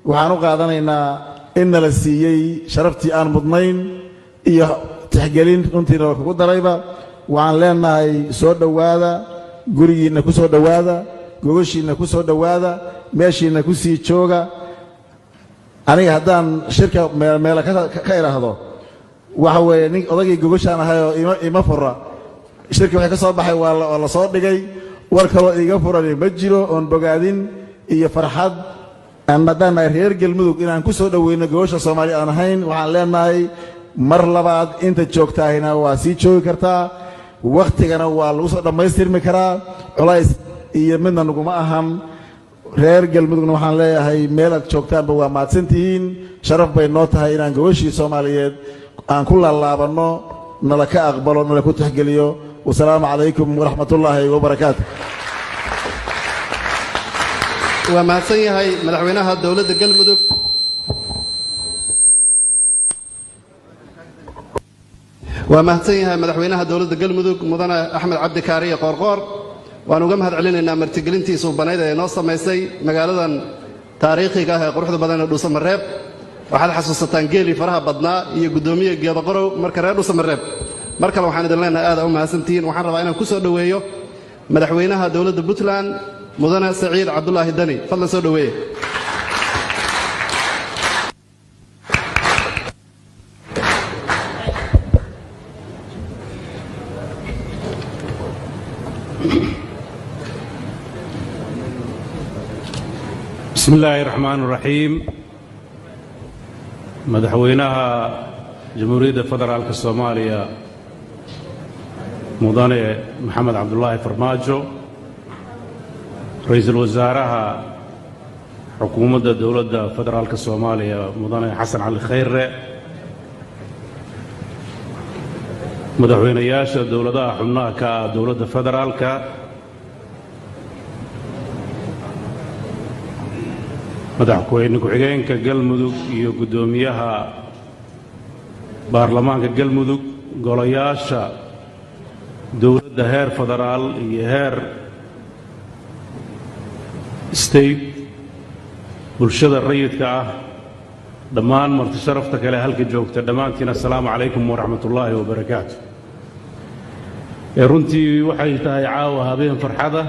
waxaan u qaadanaynaa in nala siiyey sharaftii aan mudnayn iyo tixgelin runtiina waa kugu darayba waxaan leenahay soo dhowaada gurigiinna ku soo dhowaada gogoshiinna ku soo dhowaada meeshiinna ku sii jooga aniga haddaan shirka meela ka idhaahdo waxa weeye nin odagii gogoshaan ahayoo ima fura shirka waxay ka soo baxay waa la soo dhigay war kaloo iiga furani ma jiro oon bogaadin iyo farxad haddaan nahay reer galmudug inaan ku soo dhoweyno gogosha soomaaliya aan ahayn waxaan leenahay mar labaad inta joogtaahayna waa sii joogi kartaa wakhtigana waa lagu soo dhammaystirmi karaa culays iyo midna naguma ahan reer galmudugna waxaan leeyahay meel aad joogtaanba waa mahadsantihiin sharaf bay noo tahay inaan gogoshii soomaaliyeed aan ku laalaabanno nala ka aqbalo nala ku tixgeliyo wasalaamu calaykum waraxmatullaahi wabarakaatu waa mahadsan yahay madaxweynaha dowladda galmudug mudane axmed cabdi kaariye qoorqoor waan uga mahad celinaynaa martigelintiisa ubanayd ee noo samaysay magaaladan taariikhiga ah ee quruxda badan ee dhuusamareeb waxaad xasuusataan geelii faraha badnaa iyo guddoomiye geedaqorow marka reer dhuusamareeb mar kale waxaan idin leenahay aad u mahadsantihiin waxaan rabaa inaan ku soo dhoweeyo madaxweynaha dowladda puntland mudane saciid cabdulaahi dani fadlan soo dhoweeye بسم الله الرحمن الرحيم مدحوينها جمهورية فدرالك الصومالية مدن محمد عبد الله فرماجو رئيس الوزراء حكومة الدولة فدرالك الصومالية مدن حسن علي خير مدحوين ياشا الدولة حمناك دولة فدرالك madaxweyne ku-xigeenka galmudug iyo guddoomiyaha baarlamaanka galmudug golayaasha dowladda heer federaal iyo heer state bulshada rayidka ah dhammaan marti sharafta kale halka joogta dhammaantiin assalaamu calaykum waraxmatullaahi wabarakaatu runtii waxay tahay caawa habeen farxada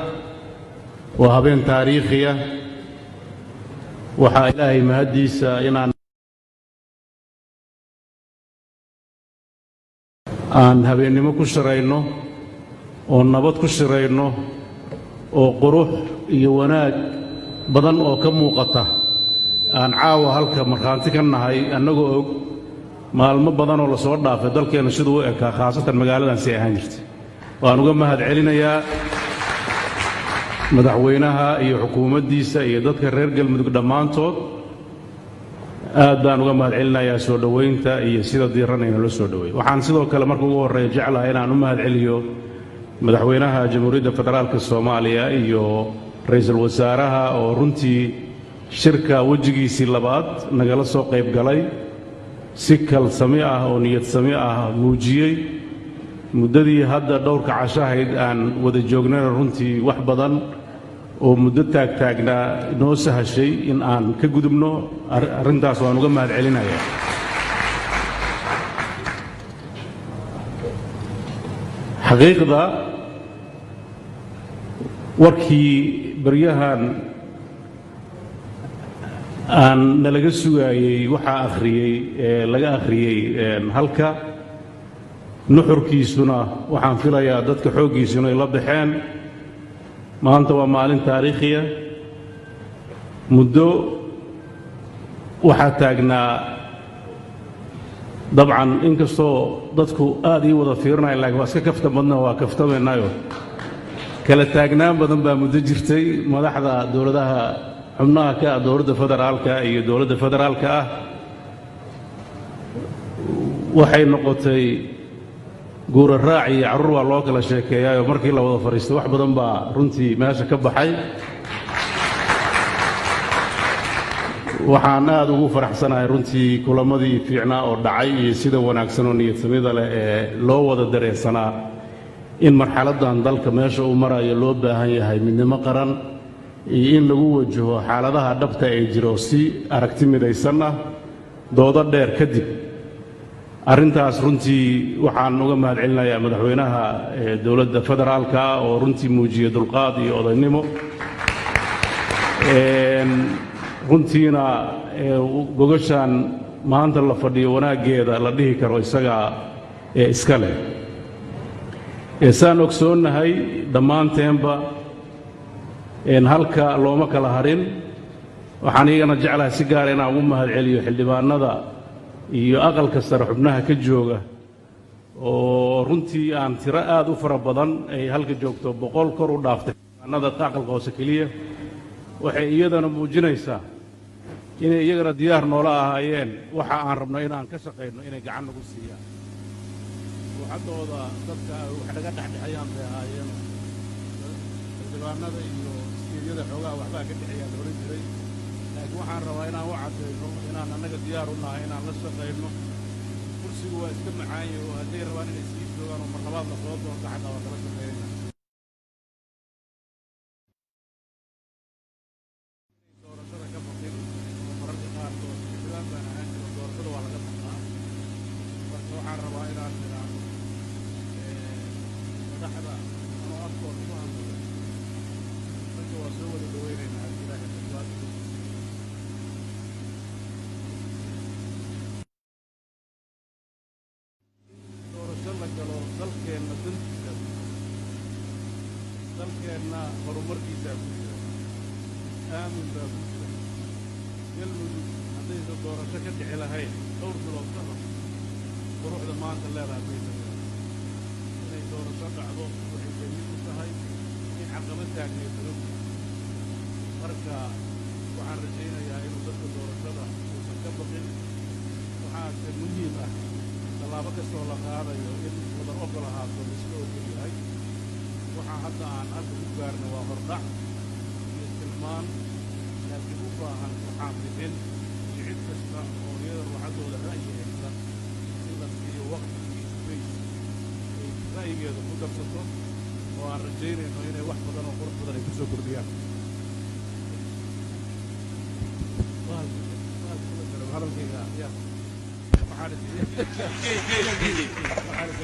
waa habeen taariikhiya waxaa ilaahay mahadiisa inaan habeennimo ku shirayno oo nabad ku shirayno oo qurux iyo wanaag badan oo ka muuqata aan caawa halka markhaanti ka nahay annagoo og maalmo badan oo la soo dhaafay dalkeenna siduu u ekaa khaasatan magaaladan si ahaan jirtay waan uga mahad celinayaa madaxweynaha iyo xukuumaddiisa iyo dadka reer galmudug dhammaantood aad baan uga mahad celinayaa soo dhowaynta iyo sida diiranayna loo soo dhoweey waxaan sidoo kale marka ugu horreeya jeclahay inaan u mahad celiyo madaxweynaha jamhuuriyadda federaalka soomaaliya iyo ra'iisul wasaaraha oo runtii shirka wejigiisii labaad nagala soo qayb galay si kalsami ah oo niyad sami ah muujiyey muddadii hadda dhowrka cashahayd aan wada joognayna runtii wax badan oo muddo taagtaagnaa noo sahashay in aan ka gudubno arrintaas waan uga mahad celinayaa xaqiiqda warkii baryahan aan nalaga sugaayey waxaa akhriyey laga akhriyey halka nuxurkiisuna waxaan filayaa dadka xooggiisuna ay la baxeen maanta waa maalin taariikhiya muddo waxaa taagnaa dabcan inkastoo dadku aad ii wada fiirinaya laakiin waa iska kafta badna waa kaftamaynaayo kala taagnaan badan baa muddo jirtay madaxda dowladaha xubnaha ka ah dowladda federaalka iyo dowladda federaalka ah waxay noqotay guura raac iyo carruur waa loo kala sheekeeyaayo markii la wada fadhiistay wax badan baa runtii meesha ka baxay waxaan aad ugu faraxsanahay runtii kulamadii fiicnaa oo dhacay iyo sida wanaagsan oo niyadsamida leh ee loo wada dareensanaa in marxaladdan dalka meesha uu marayo loo baahan yahay midnimo qaran iyo in lagu wajaho xaaladaha dhabta ee jiro si aragti midaysan ah doodo dheer kadib arrintaas runtii waxaan uga mahadcelinayaa madaxweynaha dowladda federaalka oo runtii muujiyey dulqaad iyo odaynimo runtiina gogashaan maanta la fadhiyo wanaaggeeda la dhihi karo isaga iska leh saan ogsoonnahay dhammaanteenba halka looma kala harin waxaan iyagana jeclahay si gaara inaan ugu mahadceliyo xildhibaanada iyo aqalka sare xubnaha ka jooga oo runtii aan tiro aad u fara badan ay halka joogto 100 kor u dhaaftay xildhibaanada aqalka hoose keliya waxay iyadana muujinaysaa inay iyagana diyaar noola ahaayeen waxa aan rabno inaan ka shaqayno inay gacan nagu siiyaan ruuxaddooda dadka wax naga dhexdhexayaan bay ahaayeen xildhibaanada iyo istiidyada xoogaha waxbaa ka dhexeeyaa la oran jiray laakiin waxaan rabaa inaan u caddayno inaan annaga diyaar u nahay inaan la shaqayno kursigu waa iska macaanye oo hadday rabaan inay sii joogaan oo marlabaad la soo doonto xataa waa kala shaqaynayna doorashada ka baqin oo mararka qaarkood xildhibaan baan ahaan jiro doorashada waa laga baqnaa marka waxaan rabaa inaan nidhaahno madaxda anoo afkooda ku hadlaya ragga waa soo wada dhawaynaynaa haddii ilaahay badbaado galo dalkeenna dantiisa dalkeenna horumarkiisaa ku jira aamin baa ku jira galmudug haddaysan doorasho ka dhici lahayn dhowr bilood ka hor quruxda maanta leedahay maysa inay doorasho dhacdo waxay daliil u tahay in caqabad taagneed laga gudo marka waxaan rajaynayaa inuu dadka doorashada uusan ka baqin waxaase muhiim ah tallaabo kastoo la qaadayo in wada ogol ahaato laiska ogol yahay waxaa hadda aan halka ku gaarna waa hordhac iyo tilmaan laakiin u baahan waxaan bixin iyo cid kasta oo iyada ruuxaddooda ra'yi haysa in la siiyo waqti iyo space ay ra'yigeeda ku darsato oo aan rajaynayno inay wax badan oo qurux badan ay ku soo kordhiyaan hadalkayga ya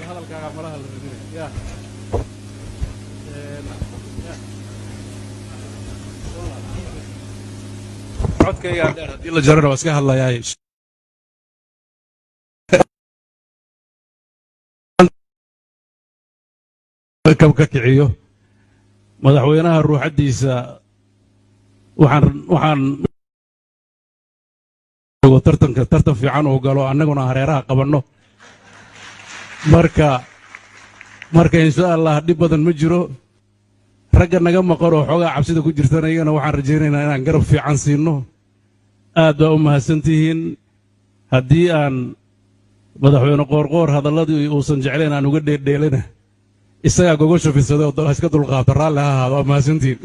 hadalkaaga malaha la rabinay ya codkayga dheer haddii la jarana waa iska hadlayaa ka kiciyo madaxweynaha ruuxaddiisa waxaan tartan fiican uu galo annaguna hareeraha qabanno marka insha allah dhib badan ma jiro ragga naga maqan oo xoogaa cabsida ku jirtana iyagana waxaan rajaynaynaa inaan garab fiican siinno aad baa u mahadsantihiin haddii aan madaxweyne qoorqoor hadalladii uusan jeclayn aan uga dheeldheelana isagaa gogosha fidsada oo iska dulqaabta raalli ha ahaado waa mahadsantihiin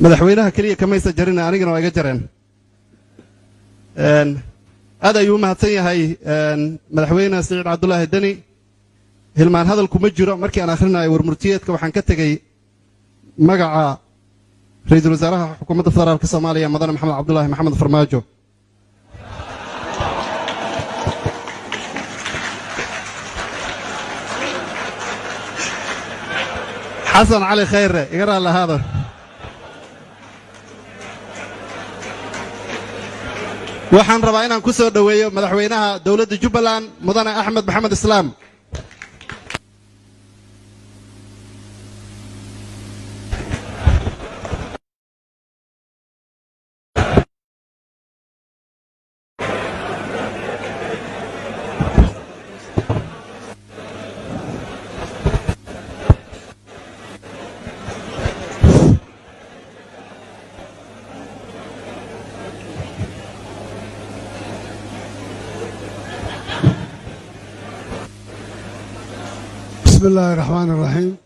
madaxweynaha keliya kamaysa jarina anigana waa iga jareen aad ayuu u mahadsan yahay madaxweyne siciid cabdulaahi deni hilmaan hadalku ma jiro markii aan akhrinayo warmurtiyeedka waxaan ka tegey magaca ra-iisul wasaaraha xukuumadda federaalka soomaaliya mudane maxamed cabdulaahi maxamed farmaajo xasan cali khayre iga raallahaado waxaan rabaa inaan ku soo dhoweeyo madaxweynaha dowladda jubbaland mudane axmed maxamed islaam بسم الله الرحمن الرحيم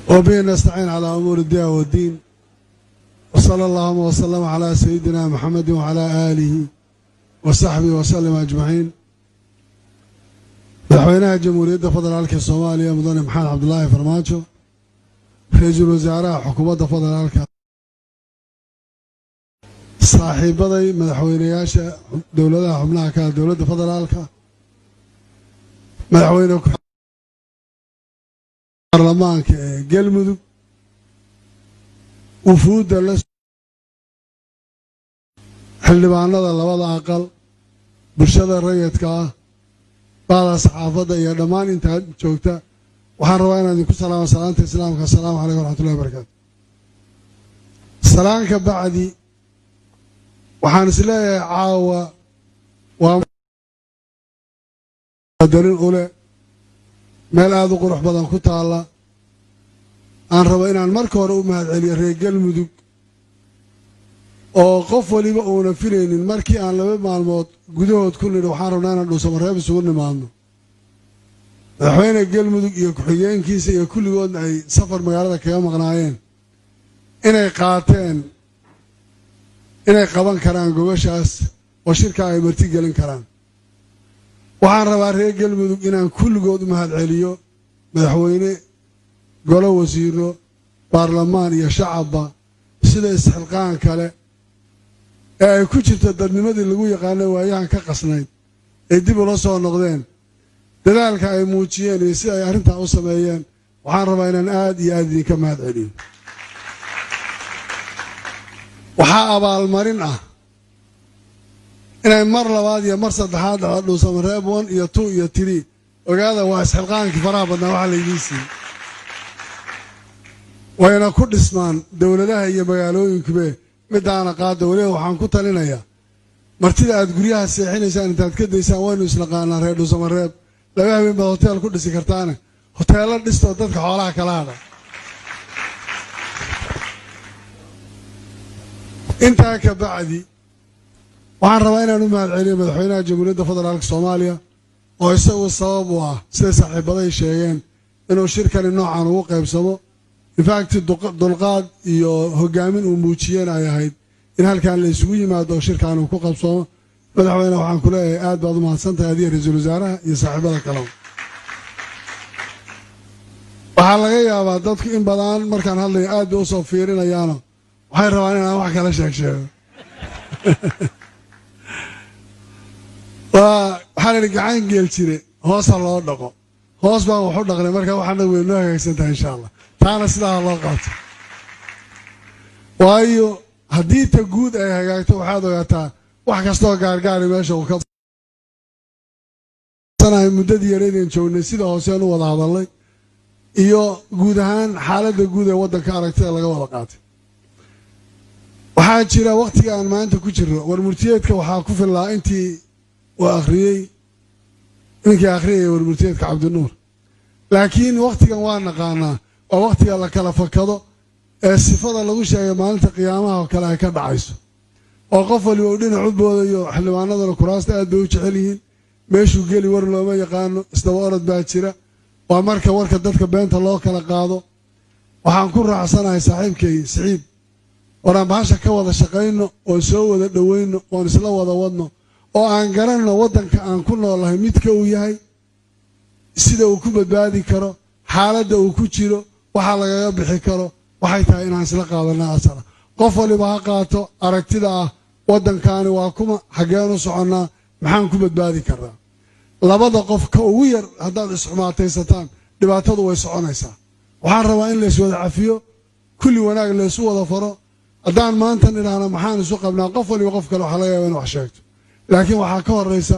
وبه نستعين على أمور الدين والدين وصلى الله وسلم على سيدنا محمد وعلى آله وصحبه وسلم أجمعين. مدحوينها جمهورية فدرالك الصومالية مدن محمد عبد الله فرماجو رئيس الوزراء حكومة فدرالك صاحبتي مدحوينياشا دولة حملها كانت دولة فدرالك مدحوينه برلمانك galmudug وفود xildhibaanada labada aqal bulshada rayidka ah baada saxaafada iyo dhammaan inta joogta waxaan rabaa inaan idinku salaamo salaanta islaamka assalaamu calaykum waraxmatullahi wabarakaatu. salaanka bacdi waxaan isleeyahay caawa waa darin ule meel aad u qurux badan ku taala aan rabo inaan marka hore u mahadceliyo reer galmudug oo qof waliba uuna filaynin markii aan 2 maalmood gudahood ku nidhi waxaan rabnaa inaan dhuusamareeb isugu nimaadno madaxweyne galmudug iyo ku-xigeenkiisa iyo kulligoodna ay safar magaalada kaga maqnaayeen inay qaateen inay qaban karaan gobashaas oo shirka ay marti gelin karaan. waxaan rabaa reer galmudug inaan kulligood u mahadceliyo madaxweyne golo wasiiro baarlamaan iyo shacabba sida isxilqaan kale ee ay ku jirto dadnimadii lagu yaqaanay waayahan ka qasnayd ee dib ula soo noqdeen dadaalka ay muujiyeen iyo sida ay arrintaa u sameeyeen waxaan rabaa inaan aad iyo aad idinka mahadceliyo. waxaa abaalmarin ah inay mar labaad iyo mar saddexaad dhacdo dhuusamareeb 1 iyo 2 iyo 3 ogaada waa isxilqaankii faraha badnaa waxaa laydiin siiyey wayna ku dhismaan dowladaha iyo magaalooyinkuba midaana qaada weliba waxaan ku talinayaa martida aad guryaha seexinaysaan intaad ka daysaan waynu isnaqaanaa reer dhuusamareeb 2 habeen baad hoteel ku dhisi kartaane hoteello dhistoo dadka xoolaha kala hadha. intaa ka bacdi waxaan rabaa inaan u mahadceliyo madaxweynaha jamhuuriyadda federaalka soomaaliya oo isagu sabab u ah siday saaxiibaday sheegeen inuu shirkani noocan ugu qaybsamo infact dulqaad iyo hogaamin uu muujiyeen ay ahayd in halkan la isugu yimaado oo shirkan uu ku qabsamo. madaxweyne waxaan ku leeyahay aad baad u mahadsantahay adiga ra-iisul wasaaraha iyo saaxiibada kale. waxaa laga yaabaa dadku in badan markaan hadlayo aad bay usoo fiirinayaano waxay rabaan inaan wax kala sheego waxaa la yidhi gacan geel jire hoosa loo dhaqo hoos baan waxu dhaqnay marka waxaana way noo hagaagsan tahay insha allah taana sidaa loo qaato waayo haddii ta guud ay hagaagto waxaad ogaataa wax kastoo gaargaari meesha uu ka sanahay muddadii yareedeen joognay sida hooseen u wada hadalnay iyo guud ahaan xaaladda guud ee waddanka aragtida laga wada qaatay. waxaa jira wakhtiga aan maanta ku jirno warmurtiyeedka waxaa ku fillaa intii uu akhriyey ninkii akhriyaya warmurtiyeedka cabdinuur laakiin wakhtigan waa naqaanaa waa wakhtiga la kala fakado ee sifada lagu sheegay maalinta qiyaamaha oo kale ay ka dhacayso oo qof waliba uu dhinac u boodayo xildhibaanadana kuraasta aad bay u jecel yihiin meeshuu geli war looma yaqaano isdaba orod baa jira waa marka warka dadka beenta loo kala qaado. waxaan ku raacsanahay saaxiibkay siciid waraan bahasha ka wada shaqayno oon soo wada dhowayno oon isla wada wadno oo aan garanno waddanka aan ku noolahay midka uu yahay sida uu ku badbaadi karo xaaladda uu ku jiro waxa lagaga bixi karo waxay tahay inaan isla qaadanaa asala qof waliba ha qaato aragtida ah waddankaani waa kuma xaggeen u soconnaa maxaan ku badbaadi karnaa. labada qof ka ugu yar haddaad isxumaataysataan dhibaatadu way soconaysaa. waxaan rabaa in layswada cafiyo kulli wanaag laysu wada faro. haddaan maanta nidhaahna maxaan isu qabnaa qof waliba qof kale waxaa laga yaaba in wax sheegto laakiin waxaa ka horraysa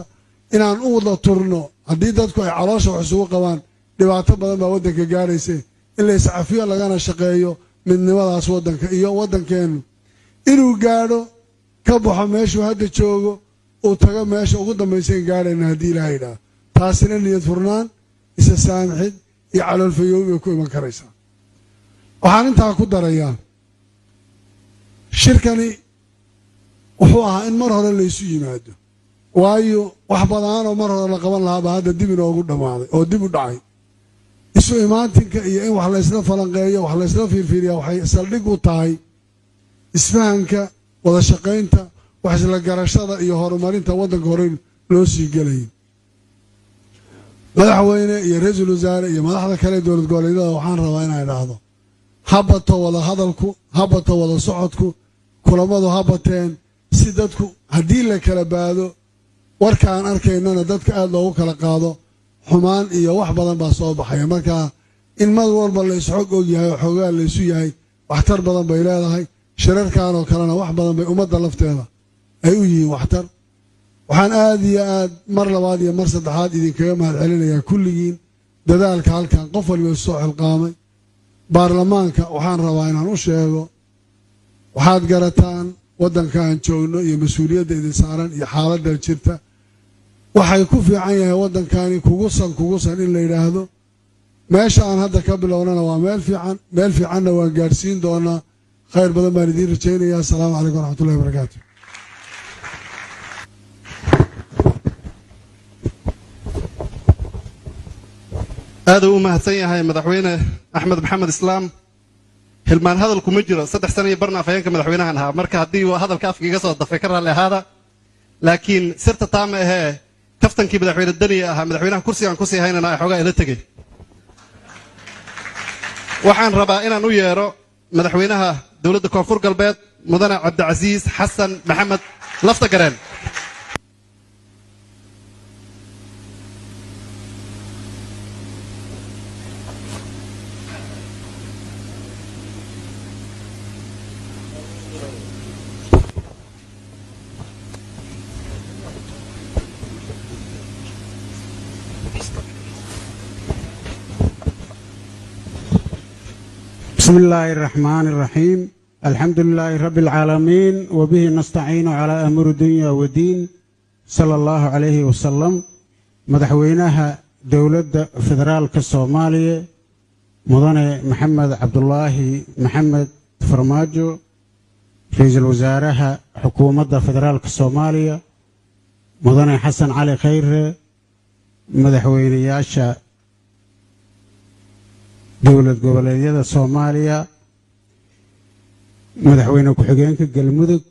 inaan u wada turno haddii dadku ay caloosha wax isugu qabaan dhibaato badan baa waddanka gaadhaysa in la iscafiyo lagana shaqeeyo midnimadaas waddanka iyo waddankeennu inuu gaadho ka baxo meeshuu hadda joogo uu tago meesha ugu dambaysayn gaadhayna haddii ilaaha yidhaah taasina niyad furnaan isa saamixid iyo caloolfayoobi bay ku iman karaysaa. waxaan intaa ku darayaa shirkani wuxuu ahaa in mar hore laysu yimaado waayo wax badaanoo mar hore la qaban lahaaba hadda dib inoogu dhammaaday oo dib u dhacay isu imaatinka iyo in wax laysla falanqeeyo wax laysla fiirfiiriyaa waxay saldhig u tahay isfahanka wada shaqaynta wax isla garashada iyo horumarinta waddanka hore loo sii gelayay madaxweyne iyo ra-iisul wasaare iyo madaxda kale dowlad goboleedyada waxaan rabaa inaan idhaahdo ha bato wada hadalku ha bato wada socodku kulamadu ha bateen si dadku haddii la kala baado warka aan arkaynana dadka aad loogu kala qaado xumaan iyo wax badan baa soo baxaya markaa in mar walba la isxog og yahay oo xoogaa la isu yahay waxtar badan bay leedahay shirarkan oo kalena wax badan bay ummadda lafteeda ay u yihiin waxtar waxaan aad iyo aad mar labaad iyo mar saddexaad idinkaga mahad celinayaa kulligiin dadaalka halkan qof waliba soo xilqaamay baarlamaanka waxaan rabaa inaan u sheego waxaad garataan waddanka aan joogno iyo mas-uuliyadda idin saaran iyo xaaladda jirta waxay ku fiican yahay waddankani kugusan in la yidhaahdo meesha aan hadda ka bilownana waa meel fiicanna waan gaadhsiin doonaa khayr badan baan idiin rajaynayaa asalaamu calaykum waraxmatullahi wabarakaatu aad uu u mahadsan yahay madaxweyne axmed maxamed islaam hilmaan hadal kuma jiro 3 sano iyo barna afhayeenka madaxweynahan ahaa marka haddii uu hadalka afka iga soo dafay ka raalli ahaada laakiin sirta taama ahee kaftankii madaxweyne daniya ahaa madaxweynaha kursigaan ku sii haynana ay xoogaa ila tegey waxaan rabaa inaan u yeero madaxweynaha dowladda koonfur galbeed mudane cabdicasiis xasan maxamed laftagareen بسم الله الرحمن الرحيم الحمد لله رب العالمين وبه نستعين على أمر الدنيا والدين صلى الله عليه وسلم مدحوينها دولة فدرال كالصومالية مدن محمد عبد الله محمد فرماجو رئيس الوزراء حكومة فدرال كالصومالية مدن حسن علي خير مدحوينياشا دولة goboleedyada Soomaaliya madaxweyne ku-xigeenka Galmudug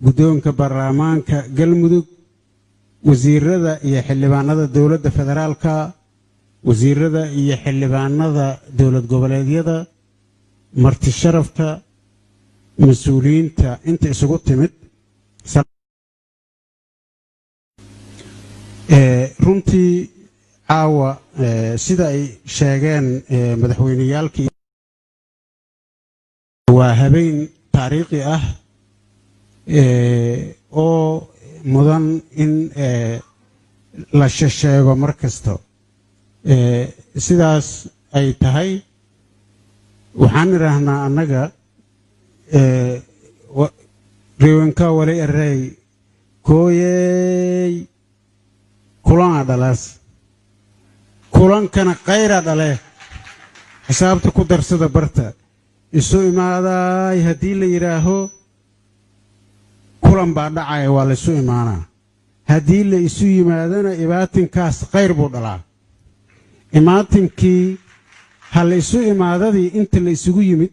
guddoonka baarlamaanka Galmudug wasiirada iyo xildhibaanada dowladda federaalka wasiirada iyo xildhibaanada dowlad goboleedyada marti sharafta mas'uuliyiinta inta isugu timid runtii caawa sida ay sheegeen madaxweyneyaalkii waa habeen taariikhi ah oo mudan in la sheego mar kasta sidaas ay tahay waxaan idhaahnaa annaga reewanka wali array kooyey kulana dhalaas kulankana qayra dhale xisaabta ku darsada barta isu imaaday haddii la yidhaaho kulan baa dhacaya waa la isu imaanaa haddii la isu yimaadana imaatinkaas qayr buu dhalaa imaatinkii ha la isu imaadadii inta la isugu yimid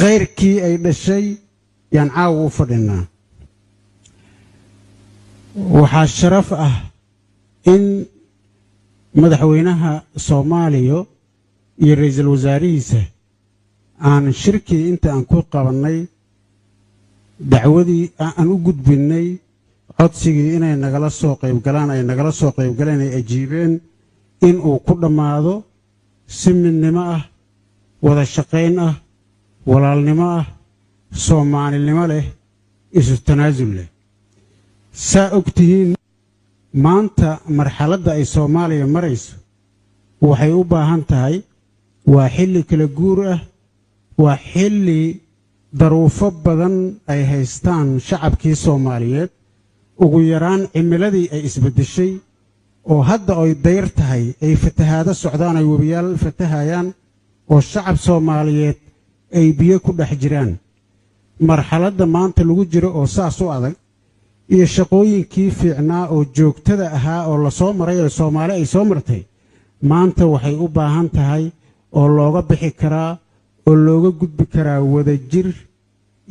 qayrkii ay dhashay yaan caawa u fadhinaa waxaa sharaf ah in madaxweynaha Soomaaliya iyo ra'iisul wasaarihiisa aan shirkii inta aan ku qabannay dacwadii aan u gudbinay codsigii inay nagala soo qayb galaan ay ajiibeen in uu ku dhammaado si midnimo ah wada shaqayn ah walaalnimo ah Soomaalinimo leh isu tanaasul leh saa ogtihiin maanta marxaladda ay Soomaaliya marayso waxay u baahan tahay waa xilli kala guur ah waa xilli daruufo badan ay haystaan shacabkii Soomaaliyeed ugu yaraan cimiladii ay isbedeshay oo hadda ay dayr tahay ay fatahaado socdaan ay wabiyaal fatahayaan oo shacab Soomaaliyeed ay biyo ku dhex jiraan marxaladda maanta lagu jiro oo saas u adag iyo shaqooyinkii fiicnaa oo joogtada ahaa oo la soo maray oo Soomaali ay soo martay maanta waxay u baahan tahay oo looga bixi karaa oo looga gudbi karaa wadajir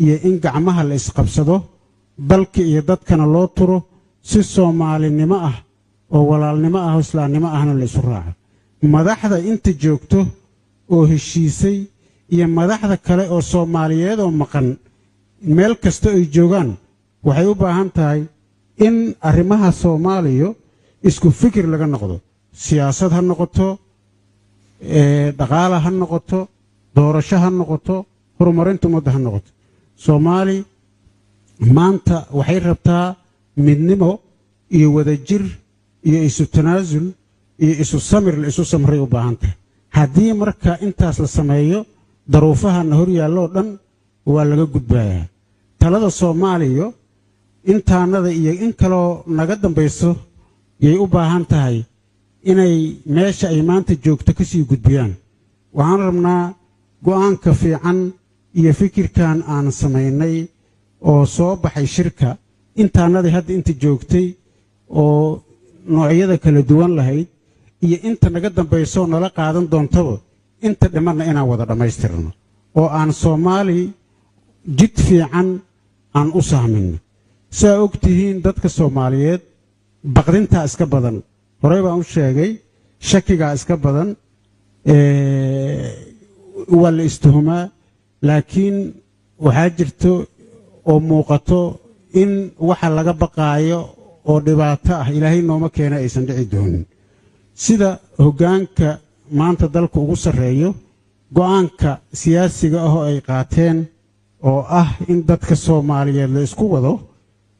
iyo in gacmaha la isqabsado dalka iyo dadkana loo turo si Soomaalinimo ah oo walaalnimo ah oo islaamnimo ahna la isu raaco madaxda inta joogto oo heshiisay iyo madaxda kale oo Soomaaliyeed oo maqan meel kasta ay joogaan waxay u baahan tahay in arrimaha Soomaaliya isku fikir laga noqdo siyaasad ha noqoto dhaqaale ha noqoto doorasho ha noqoto horumarinta ummadda ha noqoto Soomaali maanta waxay rabtaa midnimo iyo wadajir iyo isu tanaasul iyo isu samir la isu samray u baahan tahay haddii marka intaas la sameeyo daruufaha hor yaallo dhan waa laga gudbayaa talada Soomaaliya intaanada iyo in kaloo naga dambayso yay u baahan tahay inay meesha ay maanta joogto ka sii gudbiyaan waxaan rabnaa go'aanka fiican iyo fikirkan aan samaynay oo soo baxay shirka intaanadii hadda inta joogtay oo noocyada kala duwan lahayd iyo inta naga dambayso nala qaadan doontaba inta dhimanna inaan wada dhammaystirno oo aan Soomaali jid fiican aan u sahmin saa ogtihiin dadka Soomaaliyeed baqdinta iska badan horey baan u sheegay shakiga iska badan waa la istuhumaa laakiin waxaa jirto oo muuqato in waxa laga baqaayo oo dhibaato ah ilaahay nooma keena aysan dhici doonin sida hoggaanka maanta dalka ugu sarreeyo go'aanka siyaasiga ah oo ay qaateen oo ah in dadka Soomaaliyeed la isku wado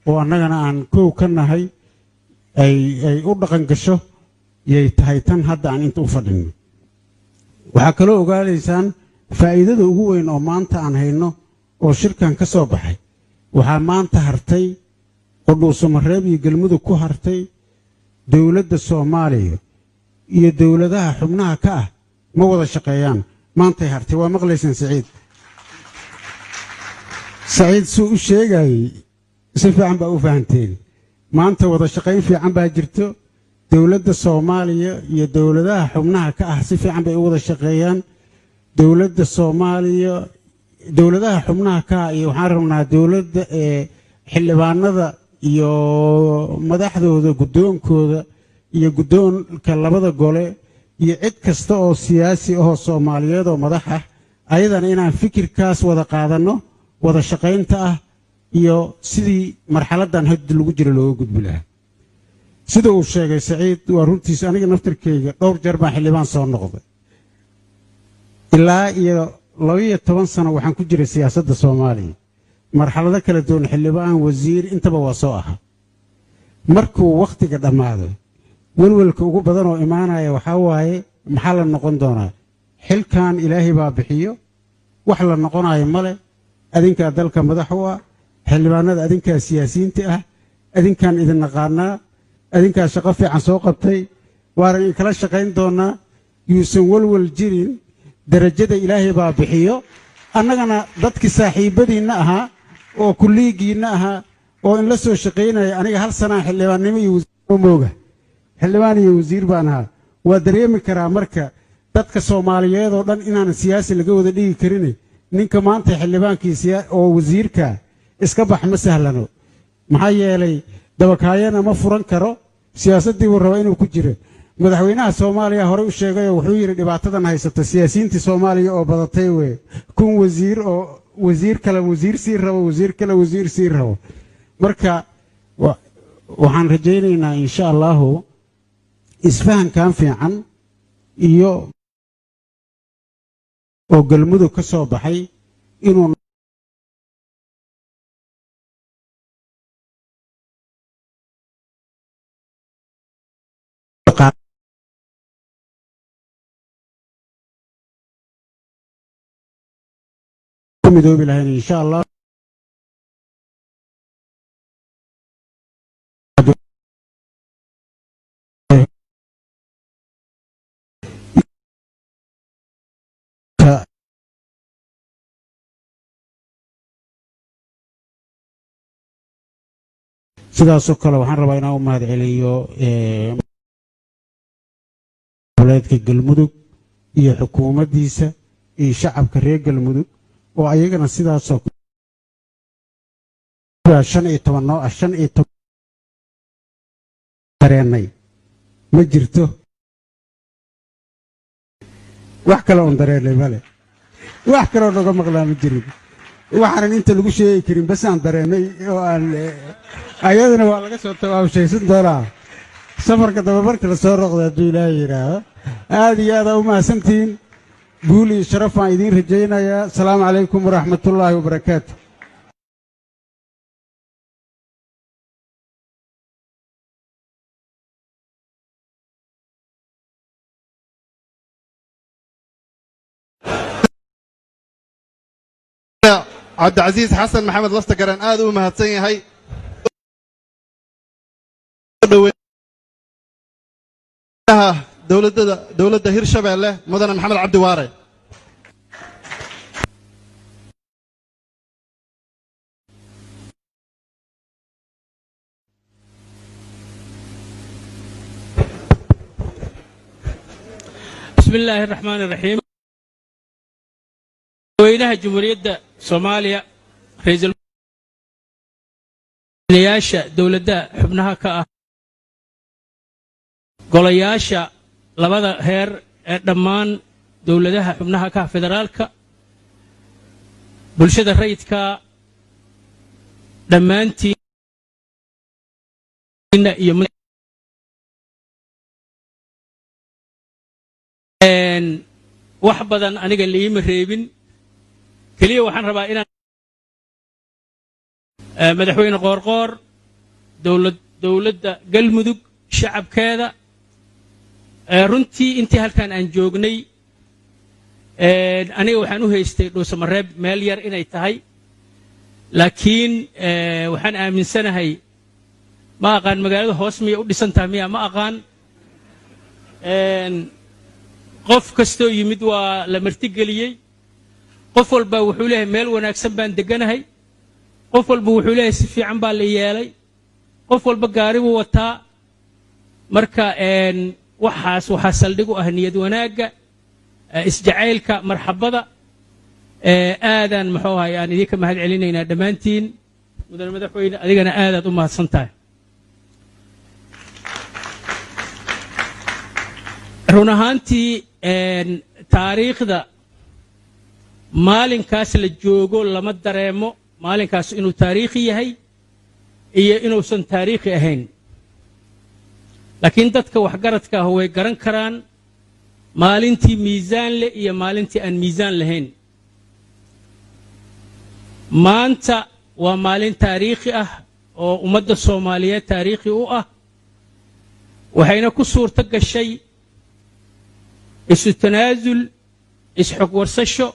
oo annagana aan koow ka nahay ay u dhaqan gasho yay tahay tan hadda aan inta u fadhino waxaa kaloo ogaanaysaan faa'iidada ugu weyn oo maanta aan hayno oo shirkan ka soo baxay waxaa maanta hartay oo dhuusamareeb iyo galmudug ku hartay dowladda Soomaaliya iyo dowladaha xubnaha ka ah ma wada shaqeeyaan maantay hartay waa maqlaysaan Saciid suu u sheegay si fiican baa u fahanteen maanta wada shaqayn fiican baa jirto dowladda Soomaaliya iyo dowladaha xubnaha ka ah si fiican bay u wada shaqeeyaan dowladda Soomaaliya dowladaha xubnaha ka ah iyo waxaan rabnaa dowladda xildhibaanada iyo madaxdooda guddoonkooda iyo guddoonka labada gole iyo cid kasta oo siyaasi ah oo Soomaaliyeed oo madax ah ayadana inaan fikirkaas wada qaadanno wada shaqaynta ah iyo sidii marxaladan hadda lagu jiro looga gudbi lahaa sida uu sheegay Saciid waa runtiisa aniga naftirkeyga dhowr jeer baan xildhibaan soo noqday ilaa iyo 12 sano waxaan ku jiray siyaasadda Soomaaliya marxalado kala duwan xildhibaan wasiir intaba waa soo aha markuu waqtiga dhamaado walwalka ugu badan oo imaanaya waxa waaye maxaa la noqon doonaa xilkan ilaahay baa bixiyo wax la noqonayo male adinka dalka madax u ah xildhibaanada adinka siyaasiyiinta ah adinkan idin naqaanaa adinka shaqo fiican soo qabtay waaran in kala shaqayn doonaa yuusan walwal jirin darajada ilaahay baa bixiyo annagana dadkii saaxiibadiinna ahaa oo kulligiinna ahaa oo in la soo shaqaynaya aniga hal sanaa xildhibaannimo iyo wasiir mooga xildhibaan iyo wasiir baan ahaa waa dareemi karaa marka dadka Soomaaliyeed oo dhan inaan siyaasi laga wada dhigi karin ninka maanta xildhibaankiisa oo wasiirka iska bax ma sahlano maxaa yeelay dabakaayana ma furan karo siyaasadii uu rabo inuu ku jiro madaxweynaha Soomaaliya hore u sheegay wuxuu yiri dhibaatadan haysata siyaasiyiinta Soomaaliya oo badatay way kun wasiir oo wasiir kale wasiir sii rabo wasiir kale wasiir sii rabo marka waxaan rajaynaynaa insha Allah isfahankan fiican iyo oo galmudug ka soo baxay inuu midoobi lahayn insha Allah sidaasoo kale waxaan rabaa inaan u mahad celiyo goboleedka galmudug iyo xukuumaddiisa iyo shacabka reer galmudug oo ayagana sidaasoo 15 noo ah 15 dareenay ma jirto wax kale oo dareenay male wax kale oo naga maqlaa ma jirin waxaan inta lagu sheegi karin bas aan dareenay oo aan ayadana waa laga soo tawaabshaysan doonaa safarka daba marka la soo roqdo hadduu ilaahay yidhaahdo aad iyo aad u mahadsantihiin guul iyo sharaf aan idiin rajaynayaa asalaamu calaykum waraxmatullaahi wabarakaatu cabdicasiis xasan maxamed laftagaraan aad u mahadsan yahay dowladda hirshabeelle mudane maxamed cabdi waare بسم الله الرحمن الرحيم وينها جمهورية سوماليا رئيس الوزراء دولة حبناها كأ قولياشا لبدا هير دمان دولة حبناها كأ فدرالك بلشد الرئيس كأ دمانتي wax badan aniga liima reebin kaliya waxaan rabaa inaan madaxweyne qoorqoor dowladda galmudug shacabkeeda runtii intii halkan aan joognay aniga waxaan u haystay dhuusamareeb meel yar inay tahay laakiin waxaan aaminsanahay ma aqaan magaalada hoos miyay u dhisan tahay miya ma aqaan qof kastoo yimid waa la martigeliyey qof walba wuxuu leeyahay meel wanaagsan baan deganahay qof walba wuxuu leeyahay si fiican baa la yeelay qof walba gaari buu wataa marka waxaa saldhig u ah niyad wanaagga isjacaylka marxabada aadaan muxuu ahay aan idinka mahad celinaynaa dhammaantiin mudane madaxweyne adigana aadaad u mahadsan tahay run ahaantii taariikhda maalinkaas la joogo lama dareemo maalinkaas inuu taariikhi yahay iyo inuusan taariikhi ahayn laakiin dadka waxgaradka ah way garan karaan maalintii miisaan leh iyo maalintii aan miisaan lahayn maanta waa maalin taariikhi ah oo ummadda Soomaaliyeed taariikhi u ah waxayna ku suurto gashay isu tanaasul isxog warsasho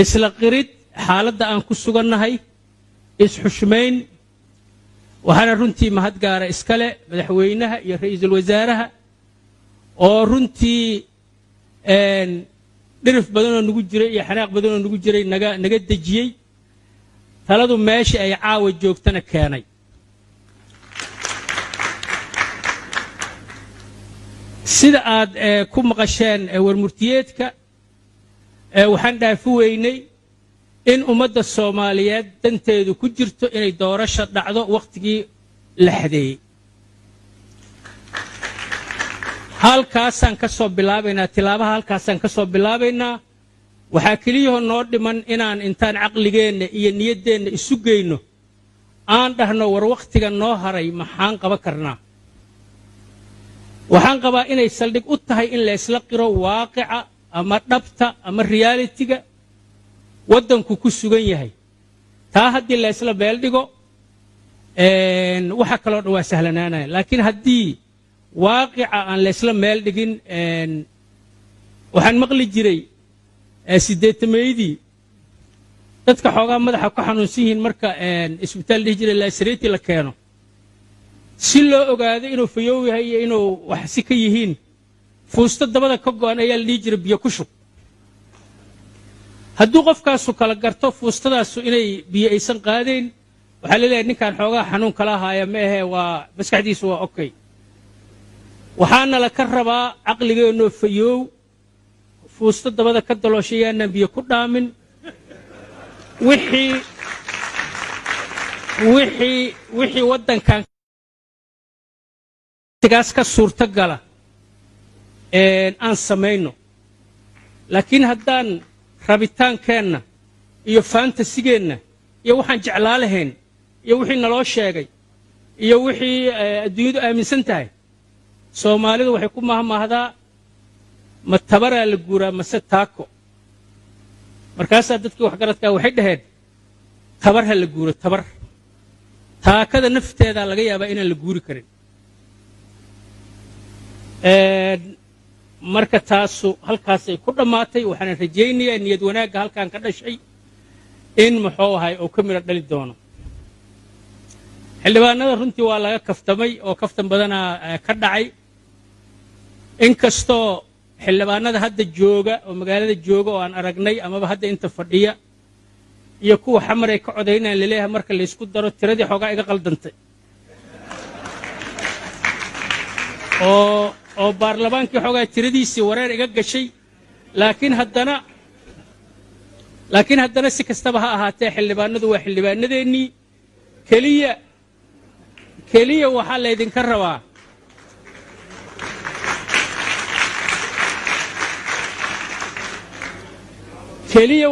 isla qirid xaaladda aan ku sugannahay isxushmayn waxaana runtii mahad gaara iskale madaxweynaha iyo ra'iisul wasaaraha oo runtii dhirif badan oo nagu jiray iyo xanaaq badan oo nagu jiray naga dejiyey taladu meeshii ay caawa joogtana keenay sida aad ku maqasheen warmurtiyeedka waxaan dhaafi weynay in ummadda Soomaaliyeed danteedu ku jirto inay doorasho dhacdo waqtigii la xadeeyay halkaasaan ka soo bilaabaynaa tilaabaha halkaasaan ka soo bilaabaynaa waxaa kaliya noo dhiman inaan intaan caqligeenna iyo niyadeenna isu geyno aan dhahno war waqtiga noo haray maxaan qaban karnaa waxaan qabaa inay saldhig u tahay in la isla qiro waaqica ama dhabta ama reality-ga waddanku ku sugan yahay taa haddii la isla beel dhigo waxa kaloo dhan waa sahlanaanaya laakiin haddii waaqica aan la isla meel dhigin waxaan maqli jiray sideetameydii dadka xoogaa madaxa ku xanuunsan yihiin marka isbitaal dhihi jiray laasareti la keeno si loo ogaado inuu fayow yahay iyo inuu wax si ka yihiin fuusto dabada ka go'an ayaa la dhihi jiray biyo ku shub hadduu qofkaasu kala garto fuustadaasu inay biyo aysan qaadayn waxaa leeyahay ninkan xoogaa xanuun kala haaya ma ahe waa maskaxdiisu waa okay waxaana la ka rabaa caqligeennoo fayoow fuusto dabada ka dalooshay yaanaan biyo ku dhaamin wixii waddankan tigaas ka suurto gala aan samayno laakiin haddaan rabitaankeenna iyo faantasigeenna iyo waxaan jeclaa lahayn iyo wixii naloo sheegay iyo wixii adduunyadu aaminsan tahay soomaalidu waxay ku mahmaahdaa ma tabaraa la guuraa mase taako markaasaa dadkii waxgaradkaa waxay dhaheen tabar ha la guuro tabar taakada nafteedaa laga yaabaa inaan la guuri karin marka taasu halkaasay ku dhammaatay waxaana rajaynayaa niyad wanaagga halkaan ka dhashay in muxuu ahay uu ka midho dhali doono xildhibaanada runtii waa laga kaftamay oo kaftan badanaa ka dhacay inkastoo xildhibaanada hadda jooga oo magaalada jooga oo aan aragnay amaba hadda inta fadhiya iyo kuwa xamar ay ka codaynayaan laleeyahay marka laysku daro tiradii xoogaa iga qaldantay oo baarlamaankii xoogaa tiradiisii wareer iga gashay laakiin haddana si kastaba ha ahaatee xildhibaanadu waa xildhibaanadeennii keliya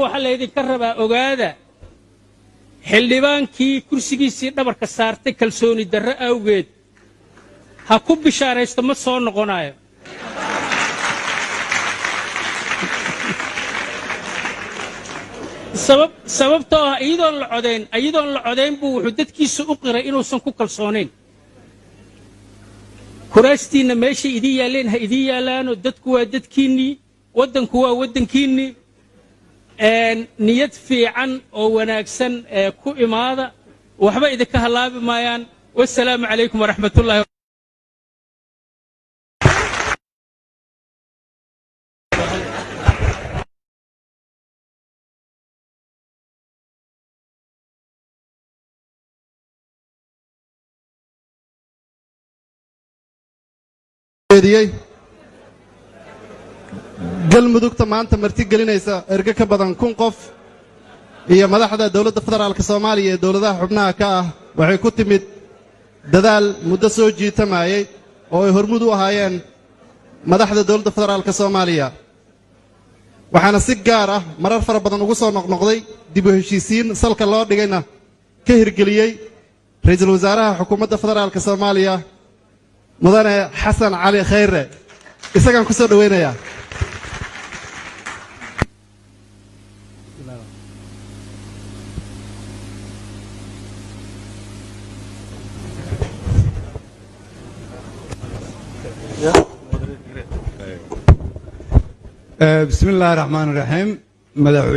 waxaa laydinka rabaa ogaada xildhibaankii kursigiisii dhabarka saartay kalsooni darro awgeed ha ku bishaaraysto ma soo noqonayo sababtoo ah iyadoon la codayn buu wuxuu dadkiisa u qiray inuusan ku kalsoonayn kuraastiinna meeshay idiin yaalleen ha idiin yaalaano dadku waa dadkiinnii waddanku waa waddankiinnii niyad fiican oo wanaagsan ku imaada waxba idinka halaabi maayaan wassalaamu calaykum waraxmatullahi galmudugta maanta marti gelinaysa erge ka badan 1,000 qof iyo madaxda dawladda federaalka Soomaaliya ee dawladaha xubnaha ka ah waxay ku timid dadaal muddo soo jiitamayay oo ay hormud u ahaayeen madaxda dawladda federaalka Soomaaliya waxaana si gaar ah marar fara badan ugu soo noqnoqday dib u heshiisiin salka loo dhigayna ka hirgeliyay ra'iisul wasaaraha xukuumadda federaalka Soomaaliya mudane xasan cali khayre isagaan ku soo dhaweynayaa بسم الله الرحمن الرحيم مدحوي